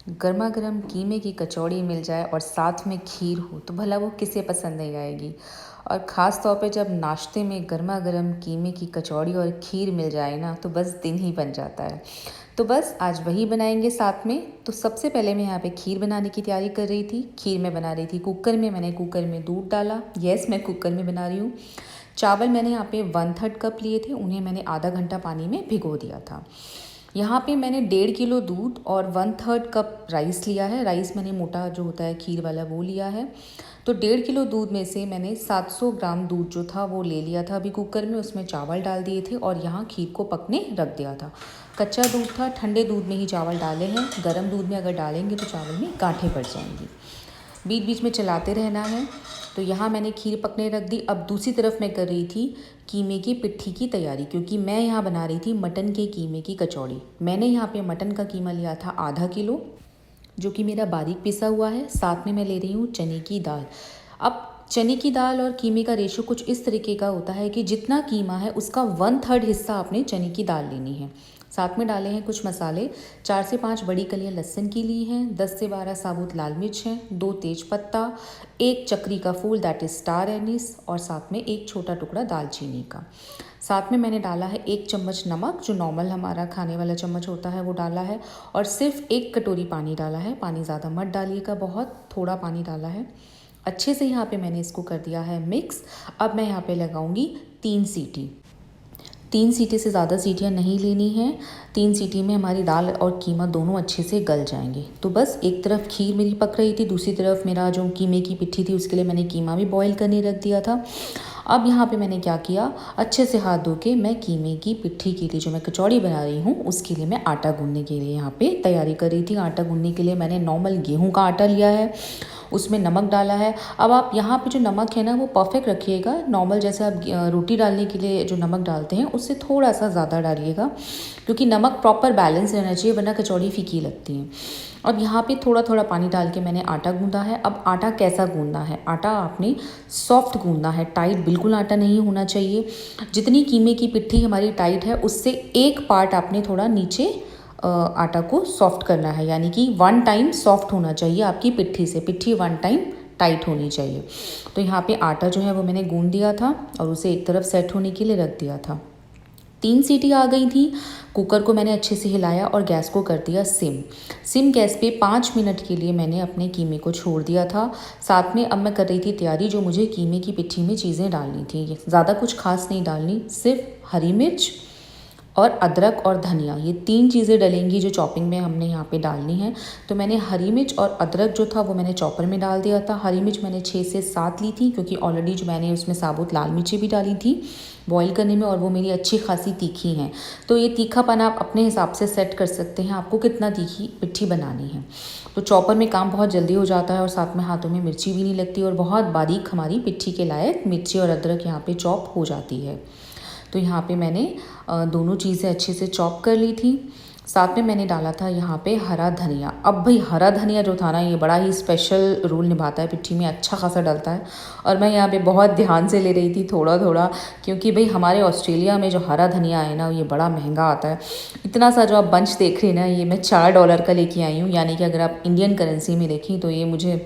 गर्मा गर्म कीमे की कचौड़ी मिल जाए और साथ में खीर हो तो भला वो किसे पसंद नहीं आएगी। और ख़ास तौर पे जब नाश्ते में गर्मा गर्म कीमे की कचौड़ी और खीर मिल जाए ना तो बस दिन ही बन जाता है। तो बस आज वही बनाएंगे साथ में। तो सबसे पहले मैं यहाँ पे खीर बनाने की तैयारी कर रही थी। खीर मैं बना रही थी कुकर में। मैंने कुकर में दूध डाला। यस, मैं कुकर में बना रही हूँ। चावल मैंने यहाँ पे 1/3 कप लिए थे, उन्हें मैंने आधा घंटा पानी में भिगो दिया था। यहाँ पे मैंने 1.5 किलो दूध और 1/3 कप राइस लिया है। राइस मैंने मोटा जो होता है खीर वाला वो लिया है। तो 1.5 किलो दूध में से मैंने 700 ग्राम दूध जो था वो ले लिया था अभी कुकर में। उसमें चावल डाल दिए थे और यहाँ खीर को पकने रख दिया था। कच्चा दूध था, ठंडे दूध में ही चावल डाले हैं। गर्म दूध में अगर डालेंगे तो चावल में गांठें पड़ जाएंगी। बीच बीच में चलाते रहना है। तो यहाँ मैंने खीर पकने रख दी। अब दूसरी तरफ मैं कर रही थी कीमे की पिट्ठी की तैयारी, क्योंकि मैं यहाँ बना रही थी मटन के कीमे की कचौड़ी। मैंने यहाँ पे मटन का कीमा लिया था आधा किलो, जो कि मेरा बारीक पिसा हुआ है। साथ में मैं ले रही हूँ चने की दाल। अब चने की दाल और कीमे का रेशो कुछ इस तरीके का होता है कि जितना कीमा है उसका 1/3 हिस्सा आपने चने की दाल लेनी है। साथ में डाले हैं कुछ मसाले। 4 से 5 बड़ी कलियां लहसुन की ली हैं। 10 से 12 साबुत लाल मिर्च हैं। 2 तेज पत्ता, 1 चक्री का फूल दैट इज स्टार एनिस, और साथ में 1 छोटा टुकड़ा दालचीनी का। साथ में मैंने डाला है 1 चम्मच नमक, जो नॉर्मल हमारा खाने वाला चम्मच होता है वो डाला है। और सिर्फ 1 कटोरी पानी डाला है। पानी ज़्यादा मत डालिएगा, बहुत थोड़ा पानी डाला है। अच्छे से यहाँ पे मैंने इसको कर दिया है मिक्स। अब मैं यहाँ पे लगाऊंगी 3 सीटी। 3 सीटी से ज़्यादा सीटियाँ नहीं लेनी है। 3 सीटी में हमारी दाल और कीमा दोनों अच्छे से गल जाएंगे। तो बस एक तरफ खीर मेरी पक रही थी, दूसरी तरफ मेरा जो कीमे की पिट्ठी थी उसके लिए मैंने कीमा भी बॉईल करने रख दिया था। अब यहाँ पे मैंने क्या किया, अच्छे से हाथ धो के मैं कीमे की पिट्ठी के लिए जो मैं कचौड़ी बना रही हूँ उसके लिए मैं आटा गूँधने के लिए यहाँ पे तैयारी कर रही थी। आटा गूँधने के लिए मैंने नॉर्मल गेहूँ का आटा लिया है, उसमें नमक डाला है। अब आप यहाँ पे जो नमक है ना वो परफेक्ट रखिएगा। नॉर्मल जैसे आप रोटी डालने के लिए जो नमक डालते हैं उससे थोड़ा सा ज़्यादा डालिएगा, क्योंकि नमक प्रॉपर बैलेंस रहना चाहिए, वरना कचौड़ी फीकी लगती है। अब यहाँ पे थोड़ा थोड़ा पानी डाल के मैंने आटा गूंदा है। अब आटा कैसा गूंदना है, आटा आपने सॉफ्ट गूंदना है, टाइट बिल्कुल आटा नहीं होना चाहिए। जितनी कीमे की पिट्ठी हमारी टाइट है उससे 1 पार्ट आपने थोड़ा नीचे आटा को सॉफ्ट करना है, यानी कि 1 टाइम सॉफ्ट होना चाहिए आपकी पिट्ठी से। पिट्ठी 1 टाइम टाइट होनी चाहिए। तो यहाँ पे आटा जो है वो मैंने गूंद दिया था और उसे एक तरफ सेट होने के लिए रख दिया था। 3 सीटी आ गई थी। कुकर को मैंने अच्छे से हिलाया और गैस को कर दिया सिम गैस पे 5 मिनट के लिए मैंने अपने कीमे को छोड़ दिया था। साथ में अब मैं कर रही थी तैयारी जो मुझे कीमे की पिट्ठी में चीज़ें डालनी थी। ज़्यादा कुछ खास नहीं डालनी, सिर्फ हरी मिर्च और अदरक और धनिया, ये 3 चीज़ें डलेंगी जो चॉपिंग में हमने यहाँ पे डालनी है। तो मैंने हरी मिर्च और अदरक जो था वो मैंने चॉपर में डाल दिया था। हरी मिर्च मैंने 6 से 7 ली थी, क्योंकि ऑलरेडी जो मैंने उसमें साबुत लाल मिर्ची भी डाली थी बॉईल करने में, और वो मेरी अच्छी खासी तीखी हैं। तो ये तीखापन आप अपने हिसाब से सेट कर सकते हैं, आपको कितना तीखी पिट्ठी बनानी है। तो चॉपर में काम बहुत जल्दी हो जाता है और साथ में हाथों में मिर्ची भी नहीं लगती, और बहुत बारीक हमारी पिट्ठी के लायक मिर्ची और अदरक यहाँ पे चॉप हो जाती है। तो यहाँ पे मैंने दोनों चीज़ें अच्छे से चॉप कर ली थी। साथ में मैंने डाला था यहाँ पे हरा धनिया। अब भाई हरा धनिया जो था ना ये बड़ा ही स्पेशल रोल निभाता है पिट्ठी में, अच्छा खासा डलता है। और मैं यहाँ पे बहुत ध्यान से ले रही थी थोड़ा थोड़ा, क्योंकि भाई हमारे ऑस्ट्रेलिया में जो हरा धनिया है ना ये बड़ा महंगा आता है। इतना सा जो आप बंच देख रहे हैं ना ये मैं $4 का लेके आई हूँ, यानी कि अगर आप इंडियन करेंसी में देखें तो ये मुझे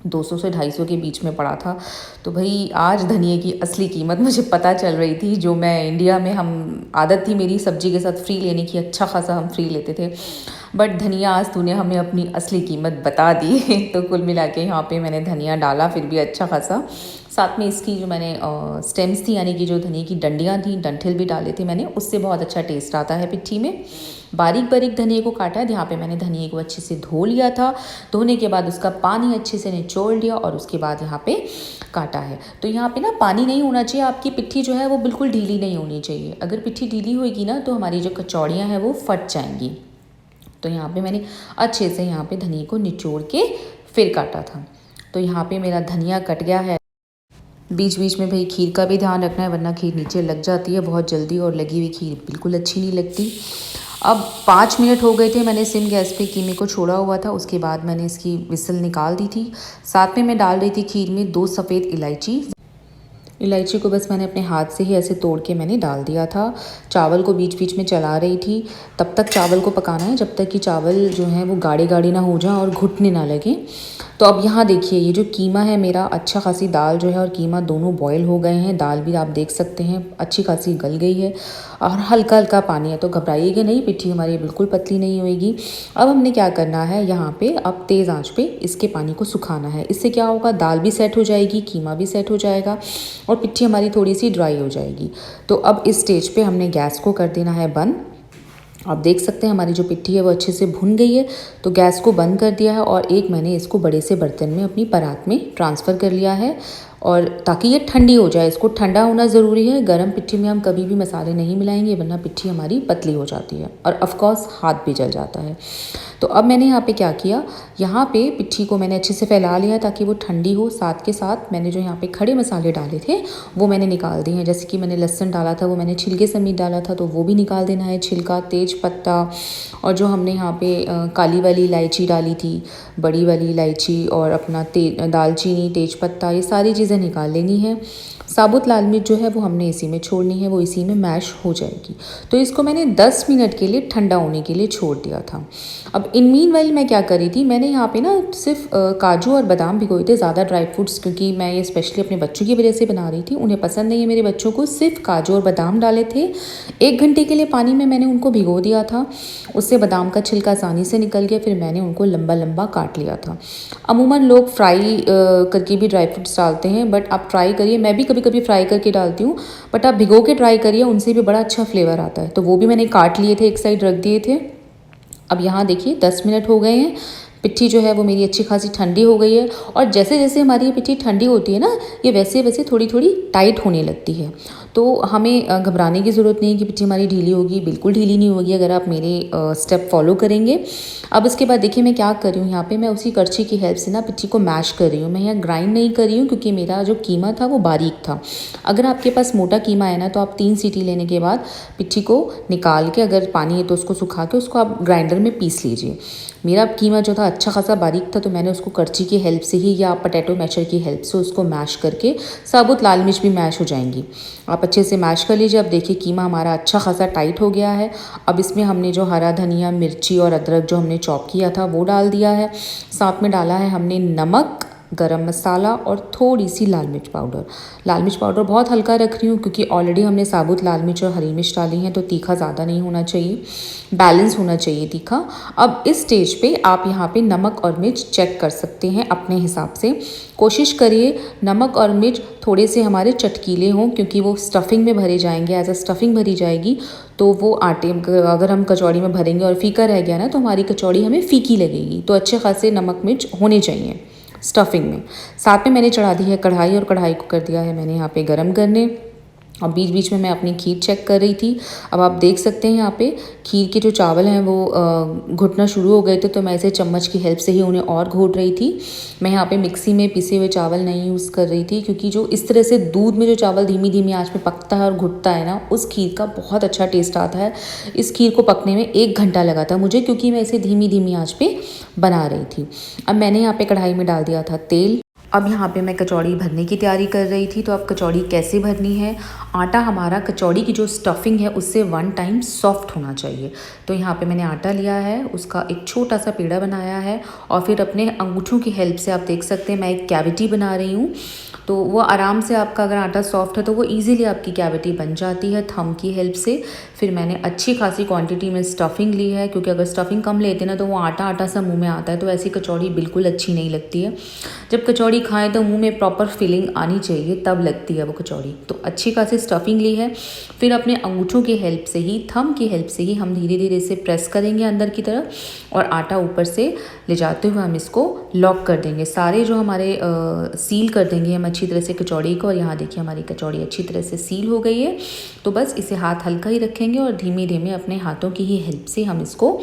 200 से 250 के बीच में पड़ा था। तो भाई आज धनिए की असली कीमत मुझे पता चल रही थी। जो मैं इंडिया में हम आदत थी मेरी सब्जी के साथ फ्री लेने की, अच्छा खासा हम फ्री लेते थे, बट धनिया आज तूने हमें अपनी असली कीमत बता दी। तो कुल मिला के यहाँ पे मैंने धनिया डाला फिर भी अच्छा खासा। साथ में इसकी जो मैंने स्टेम्स थी, यानी कि जो धनिए की डंडियाँ थी, डंठल भी डाले थे मैंने, उससे बहुत अच्छा टेस्ट आता है पिट्ठी में। बारीक बारीक धनिए को काटा है। यहाँ पे मैंने धनिए को अच्छे से धो लिया था। धोने के बाद उसका पानी अच्छे से निचोड़ लिया और उसके बाद यहाँ पे काटा है। तो यहाँ पे ना पानी नहीं होना चाहिए, आपकी पिट्ठी जो है वो बिल्कुल ढीली नहीं होनी चाहिए। अगर पिट्ठी ढीली होगी ना तो हमारी जो कचौड़ियाँ हैं वो फट जाएंगी। तो यहाँ पे मैंने अच्छे से यहाँ पे धनिए को निचोड़ के फिर काटा था। तो यहाँ पे मेरा धनिया कट गया है। बीच बीच में भाई खीर का भी ध्यान रखना है, वरना खीर नीचे लग जाती है बहुत जल्दी, और लगी हुई खीर बिल्कुल अच्छी नहीं लगती। अब 5 मिनट हो गए थे, मैंने सिम गैस पे कीमे को छोड़ा हुआ था। उसके बाद मैंने इसकी विसल निकाल दी थी। साथ में मैं डाल रही थी खीर में 2 सफ़ेद इलायची। इलायची को बस मैंने अपने हाथ से ही ऐसे तोड़ के मैंने डाल दिया था। चावल को बीच बीच में चला रही थी। तब तक चावल को पकाना है जब तक कि चावल जो है वो गाढ़े गाढ़े ना हो जाए और घुटने ना लगे। तो अब यहाँ देखिए ये जो कीमा है मेरा, अच्छा खासी दाल जो है और कीमा दोनों बॉयल हो गए हैं। दाल भी आप देख सकते हैं अच्छी खासी गल गई है और हल्का हल्का पानी है, तो घबराइएगा नहीं, पिट्ठी हमारी बिल्कुल पतली नहीं होएगी। अब हमने क्या करना है, यहाँ पे अब तेज़ आंच पे इसके पानी को सुखाना है। इससे क्या होगा, दाल भी सेट हो जाएगी, कीमा भी सेट हो जाएगा और पिट्ठी हमारी थोड़ी सी ड्राई हो जाएगी। तो अब इस स्टेज पे हमने गैस को कर देना है बंद। आप देख सकते हैं हमारी जो पिट्ठी है वो अच्छे से भुन गई है, तो गैस को बंद कर दिया है और एक मैंने इसको बड़े से बर्तन में अपनी परात में ट्रांसफ़र कर लिया है, और ताकि ये ठंडी हो जाए। इसको ठंडा होना ज़रूरी है। गरम पिट्ठी में हम कभी भी मसाले नहीं मिलाएंगे वरना पिट्ठी हमारी पतली हो जाती है और ऑफ कोर्स हाथ भी जल जाता है। तो अब मैंने यहाँ पे क्या किया, यहाँ पे पिट्ठी को मैंने अच्छे से फैला लिया ताकि वो ठंडी हो। साथ के साथ मैंने जो यहाँ पे खड़े मसाले डाले थे वो मैंने निकाल दिए हैं। जैसे कि मैंने लहसुन डाला था वो मैंने छिलके समेत डाला था, तो वो भी निकाल देना है, छिलका, तेज पत्ता। और जो हमने यहाँ पे काली वाली इलायची डाली थी, बड़ी वाली इलायची और अपना दालचीनी, तेज पत्ता, ये सारी चीज़ें निकाल लेनी है। साबुत लाल मिर्च जो है वो हमने इसी में छोड़नी है, वो इसी में मैश हो जाएगी। तो इसको मैंने 10 मिनट के लिए ठंडा होने के लिए छोड़ दिया था। अब इन मीन वाइल मैं क्या कर रही थी, मैंने यहाँ पे ना सिर्फ काजू और बादाम भिगोए थे, ज़्यादा ड्राई फ्रूट्स क्योंकि मैं ये स्पेशली अपने बच्चों की वजह से बना रही थी, उन्हें पसंद नहीं है मेरे बच्चों को। सिर्फ काजू और बादाम डाले थे। 1 घंटे के लिए पानी में मैंने उनको भिगो दिया था, उससे बादाम का छिलका आसानी से निकल गया। फिर मैंने उनको लंबा लंबा काट लिया था। अमूमन लोग फ्राई करके भी ड्राई फ्रूट्स डालते हैं, बट आप ट्राई करिए, मैं भी कभी कभी फ्राई करके डालती हूँ, बट आप भिगो के ट्राई करिए, उनसे भी बड़ा अच्छा फ्लेवर आता है। तो वो भी मैंने काट लिए थे, एक साइड रख दिए थे। अब यहाँ देखिए 10 मिनट हो गए हैं, पिट्ठी जो है वो मेरी अच्छी खासी ठंडी हो गई है। और जैसे जैसे हमारी ये पिट्ठी ठंडी होती है ना, ये वैसे वैसे थोड़ी थोड़ी टाइट होने लगती है। तो हमें घबराने की ज़रूरत नहीं है कि पिट्ठी हमारी ढीली होगी, बिल्कुल ढीली नहीं होगी अगर आप मेरे स्टेप फॉलो करेंगे। अब इसके बाद देखिए मैं क्या कर रही हूँ, यहाँ पे मैं उसी करछी की हेल्प से ना पिट्ठी को मैश कर रही हूँ। मैं यहाँ ग्राइंड नहीं कर रही हूँ क्योंकि मेरा जो कीमा था वो बारीक था। अगर आपके पास मोटा कीमा है ना, तो आप 3 सीटी लेने के बाद पिट्ठी को निकाल के, अगर पानी है तो उसको सुखा के उसको आप ग्राइंडर में पीस लीजिए। मेरा कीमा जो था अच्छा खासा बारीक था, तो मैंने उसको करछी की हेल्प से ही या पोटैटो मैशर की हेल्प से उसको मैश करके, साबुत लाल मिर्च भी मैश हो जाएंगी, आप अच्छे से मैश कर लीजिए। अब देखिए कीमा हमारा अच्छा खासा टाइट हो गया है। अब इसमें हमने जो हरा धनिया, मिर्ची और अदरक जो हमने चॉप किया था वो डाल दिया है। साथ में डाला है हमने नमक, गरम मसाला और थोड़ी सी लाल मिर्च पाउडर। लाल मिर्च पाउडर बहुत हल्का रख रही हूँ क्योंकि ऑलरेडी हमने साबुत लाल मिर्च और हरी मिर्च डाली हैं, तो तीखा ज़्यादा नहीं होना चाहिए, बैलेंस होना चाहिए तीखा। अब इस स्टेज पे आप यहाँ पे नमक और मिर्च चेक कर सकते हैं अपने हिसाब से। कोशिश करिए नमक और मिर्च थोड़े से हमारे चटकीले हों क्योंकि वो स्टफिंग में भरे जाएंगे। एज अ स्टफिंग भरी जाएगी तो वो आटे, अगर हम कचौड़ी में भरेंगे और फीका रह गया ना, तो हमारी कचौड़ी हमें फीकी लगेगी। तो अच्छे खासे नमक मिर्च होने चाहिए स्टफिंग में। साथ में मैंने चढ़ा दी है कढ़ाई और कढ़ाई को कर दिया है मैंने यहाँ पे गरम करने। और बीच बीच में मैं अपनी खीर चेक कर रही थी। अब आप देख सकते हैं यहाँ पे खीर के जो चावल हैं वो घुटना शुरू हो गए थे, तो मैं इसे चम्मच की हेल्प से ही उन्हें और घोट रही थी। मैं यहाँ पे मिक्सी में पिसे हुए चावल नहीं यूज़ कर रही थी क्योंकि जो इस तरह से दूध में जो चावल धीमी धीमी आँच पे पकता है और घुटता है ना, उस खीर का बहुत अच्छा टेस्ट आता है। इस खीर को पकने में 1 घंटा लगा था मुझे क्योंकि मैं इसे धीमी धीमी आँच पे बना रही थी। अब मैंने यहाँ पे कढ़ाई में डाल दिया था तेल। अब यहाँ पे मैं कचौड़ी भरने की तैयारी कर रही थी। तो अब कचौड़ी कैसे भरनी है, आटा हमारा कचौड़ी की जो स्टफिंग है उससे 1 टाइम सॉफ्ट होना चाहिए। तो यहाँ पे मैंने आटा लिया है, उसका एक छोटा सा पेड़ा बनाया है और फिर अपने अंगूठों की हेल्प से आप देख सकते हैं मैं एक कैविटी बना रही हूँ। तो वो आराम से, आपका अगर आटा सॉफ्ट है तो वो इजीली आपकी कैविटी बन जाती है थंब की हेल्प से। फिर मैंने अच्छी खासी क्वांटिटी में स्टफिंग ली है क्योंकि अगर स्टफिंग कम लेते ना तो वो आटा आटा सा मुंह में आता है, तो ऐसी कचौड़ी बिल्कुल अच्छी नहीं लगती है। जब कचौड़ी खाएं तो मुंह में प्रॉपर फिलिंग आनी चाहिए, तब लगती है वो कचौड़ी। तो अच्छी खासी स्टफिंग ली है। फिर अपने अंगूठों की हेल्प से ही, थंब की हेल्प से ही हम धीरे धीरे इसे प्रेस करेंगे अंदर की तरफ और आटा ऊपर से ले जाते हुए हम इसको लॉक कर देंगे। सारे जो हमारे सील कर देंगे हम अच्छी तरह से कचौड़ी को। और यहाँ देखिए हमारी कचौड़ी अच्छी तरह से सील हो गई है। तो बस इसे हाथ हल्का ही रखेंगे और धीमे धीमे अपने हाथों की ही हेल्प से हम इसको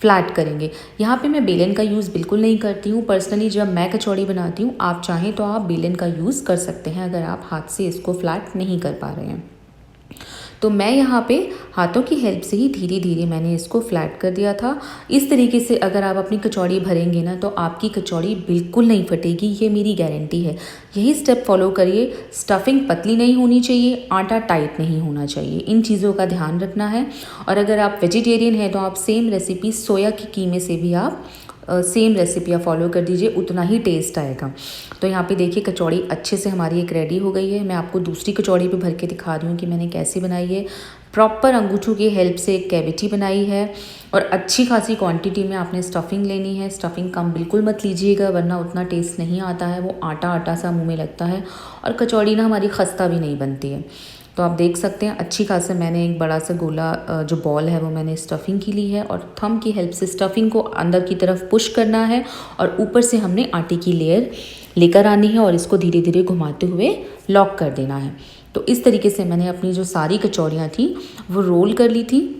फ्लैट करेंगे। यहाँ पे मैं बेलन का यूज़ बिल्कुल नहीं करती हूँ पर्सनली। जब मैं कचौड़ी बनाती हूँ, आप चाहें तो आप बेलन का यूज़ कर सकते हैं अगर आप हाथ से इसको फ्लैट नहीं कर पा रहे हैं। तो मैं यहाँ पे हाथों की हेल्प से ही धीरे धीरे मैंने इसको फ्लैट कर दिया था। इस तरीके से अगर आप अपनी कचौड़ी भरेंगे ना तो आपकी कचौड़ी बिल्कुल नहीं फटेगी, ये मेरी गारंटी है। यही स्टेप फॉलो करिए। स्टफिंग पतली नहीं होनी चाहिए, आटा टाइट नहीं होना चाहिए, इन चीज़ों का ध्यान रखना है। और अगर आप वेजिटेरियन हैं तो आप सेम रेसिपी सोया के कीमे से भी आप सेम रेसिपी आप फॉलो कर दीजिए, उतना ही टेस्ट आएगा। तो यहाँ पे देखिए कचौड़ी अच्छे से हमारी एक रेडी हो गई है। मैं आपको दूसरी कचौड़ी पे भर के दिखा रही हूँ कि मैंने कैसे बनाई है। प्रॉपर अंगूठों की हेल्प से एक कैविटी बनाई है और अच्छी खासी क्वांटिटी में आपने स्टफिंग लेनी है। स्टफिंग कम बिल्कुल मत लीजिएगा वरना उतना टेस्ट नहीं आता है, वो आटा आटा सा मुँह में लगता है और कचौड़ी ना हमारी खस्ता भी नहीं बनती है। तो आप देख सकते हैं अच्छी खासा मैंने एक बड़ा सा गोला जो बॉल है वो मैंने स्टफिंग की ली है और थंब की हेल्प से स्टफिंग को अंदर की तरफ पुश करना है और ऊपर से हमने आटे की लेयर लेकर आनी है और इसको धीरे धीरे घुमाते हुए लॉक कर देना है। तो इस तरीके से मैंने अपनी जो सारी कचौड़ियाँ थी वो रोल कर ली थी।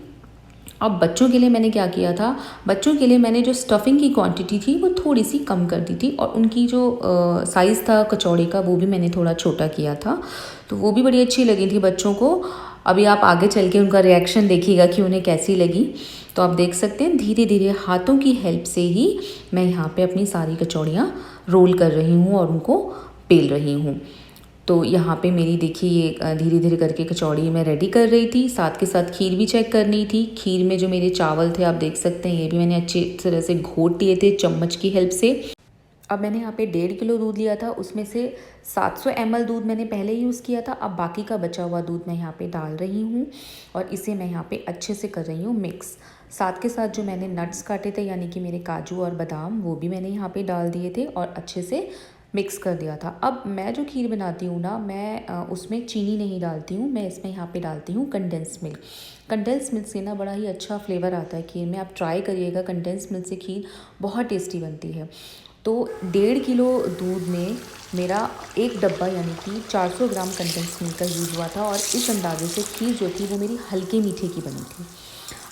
अब बच्चों के लिए मैंने क्या किया था, बच्चों के लिए मैंने जो स्टफिंग की क्वांटिटी थी वो थोड़ी सी कम कर दी थी और उनकी जो साइज़ था कचौड़ी का वो भी मैंने थोड़ा छोटा किया था, तो वो भी बड़ी अच्छी लगी थी बच्चों को। अभी आप आगे चल के उनका रिएक्शन देखिएगा कि उन्हें कैसी लगी। तो आप देख सकते हैं धीरे धीरे हाथों की हेल्प से ही मैं यहाँ पे अपनी सारी कचौड़ियाँ रोल कर रही हूँ और उनको बेल रही हूँ। तो यहाँ पे मेरी देखिए ये धीरे धीरे करके कचौड़ी मैं रेडी कर रही थी, साथ के साथ खीर भी चेक करनी थी। खीर में जो मेरे चावल थे आप देख सकते हैं ये भी मैंने अच्छी तरह से घोट दिए थे चम्मच की हेल्प से। अब मैंने यहाँ पे 1.5 किलो दूध लिया था, उसमें से 700 ml दूध मैंने पहले यूज़ किया था। अब बाकी का बचा हुआ दूध मैं यहाँ पे डाल रही हूँ और इसे मैं यहाँ पे अच्छे से कर रही हूँ मिक्स। साथ के साथ जो मैंने नट्स काटे थे यानी कि मेरे काजू और बादाम वो भी मैंने यहाँ पे डाल दिए थे और अच्छे से मिक्स कर दिया था। अब मैं जो खीर बनाती हूँ ना मैं उसमें चीनी नहीं डालती हूँ, मैं इसमें यहाँ पे डालती हूँ कंडेंस मिल्क। कंडेंस मिल्क से ना बड़ा ही अच्छा फ्लेवर आता है खीर में, आप ट्राई करिएगा। कंडेंस मिल्क से खीर बहुत टेस्टी बनती है। तो 1.5 किलो दूध में मेरा एक डब्बा यानी कि 400 ग्राम कंडेंस मिल्क का यूज़ हुआ था और इस अंदाजे से खीर जो थी वो मेरी हल्के मीठे की बनी थी।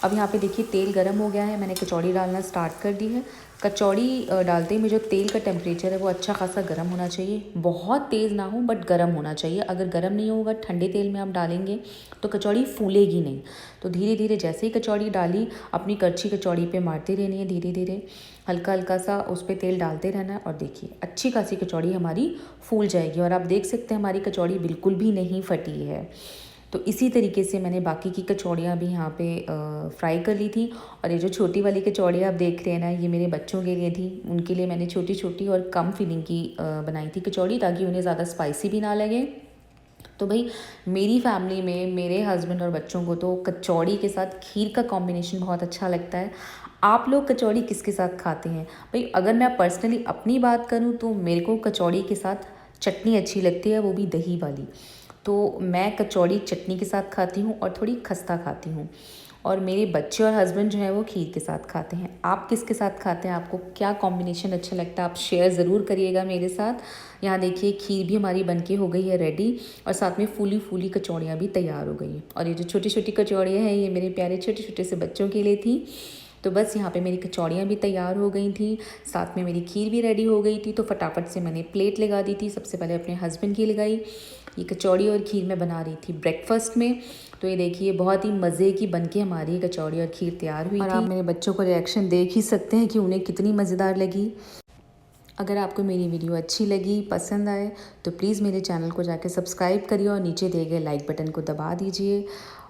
अब यहाँ पे देखिए तेल गरम हो गया है, मैंने कचौड़ी डालना स्टार्ट कर दी है। कचौड़ी डालते ही में जो तेल का टेम्परेचर है वो अच्छा खासा गर्म होना चाहिए, बहुत तेज़ ना हो बट गर्म होना चाहिए। अगर गर्म नहीं होगा ठंडे तेल में आप डालेंगे तो कचौड़ी फूलेगी नहीं। तो धीरे धीरे जैसे ही कचौड़ी डाली अपनी करछी कचौड़ी पे मारते रहनी है, धीरे धीरे हल्का हल्का सा उस पर तेल डालते रहना है और देखिए अच्छी खासी कचौड़ी हमारी फूल जाएगी। और आप देख सकते हैं हमारी कचौड़ी बिल्कुल भी नहीं फटी है। तो इसी तरीके से मैंने बाकी की कचौड़ियाँ भी यहाँ पे फ्राई कर ली थी। और ये जो छोटी वाली कचौड़ियाँ आप देख रहे हैं ना ये मेरे बच्चों के लिए थी, उनके लिए मैंने छोटी छोटी और कम फीलिंग की बनाई थी कचौड़ी ताकि उन्हें ज़्यादा स्पाइसी भी ना लगे। तो भाई मेरी फैमिली में मेरे हस्बैंड और बच्चों को तो कचौड़ी के साथ खीर का कॉम्बिनेशन बहुत अच्छा लगता है। आप लोग कचौड़ी किसके साथ खाते हैं भाई? अगर मैं पर्सनली अपनी बात करूँ तो मेरे को कचौड़ी के साथ चटनी अच्छी लगती है, वो भी दही वाली। तो मैं कचौड़ी चटनी के साथ खाती हूँ और थोड़ी खस्ता खाती हूँ और मेरे बच्चे और हस्बैंड जो है वो खीर के साथ खाते हैं। आप किसके साथ खाते हैं? आपको क्या कॉम्बिनेशन अच्छा लगता है? आप शेयर ज़रूर करिएगा मेरे साथ। यहाँ देखिए खीर भी हमारी बनके हो गई है रेडी और साथ में फूली फूली कचौड़ियाँ भी तैयार हो गई हैं। और ये जो छोटी छोटी कचौड़ियाँ हैं ये मेरे प्यारे छोटे छोटे से बच्चों के लिए थी। तो बस यहाँ पे मेरी कचौड़ियाँ भी तैयार हो गई थी, साथ में मेरी खीर भी रेडी हो गई थी। तो फटाफट से मैंने प्लेट लगा दी थी, सबसे पहले अपने हस्बैंड की लगाई। ये कचौड़ी और खीर मैं बना रही थी ब्रेकफास्ट में। तो ये देखिए बहुत ही मज़े की बनके हमारी कचौड़ी और खीर तैयार हुई थी। और आप मेरे बच्चों को रिएक्शन देख ही सकते हैं कि उन्हें कितनी मज़ेदार लगी। अगर आपको मेरी वीडियो अच्छी लगी, पसंद आए तो प्लीज़ मेरे चैनल को जाके सब्सक्राइब करिए और नीचे दिए गए लाइक बटन को दबा दीजिए।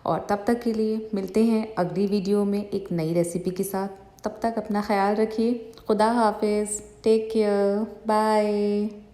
और तब तक के लिए मिलते हैं अगली वीडियो में एक नई रेसिपी के साथ। तब तक अपना ख्याल रखिए। खुदा हाफिज़, टेक केयर, बाय।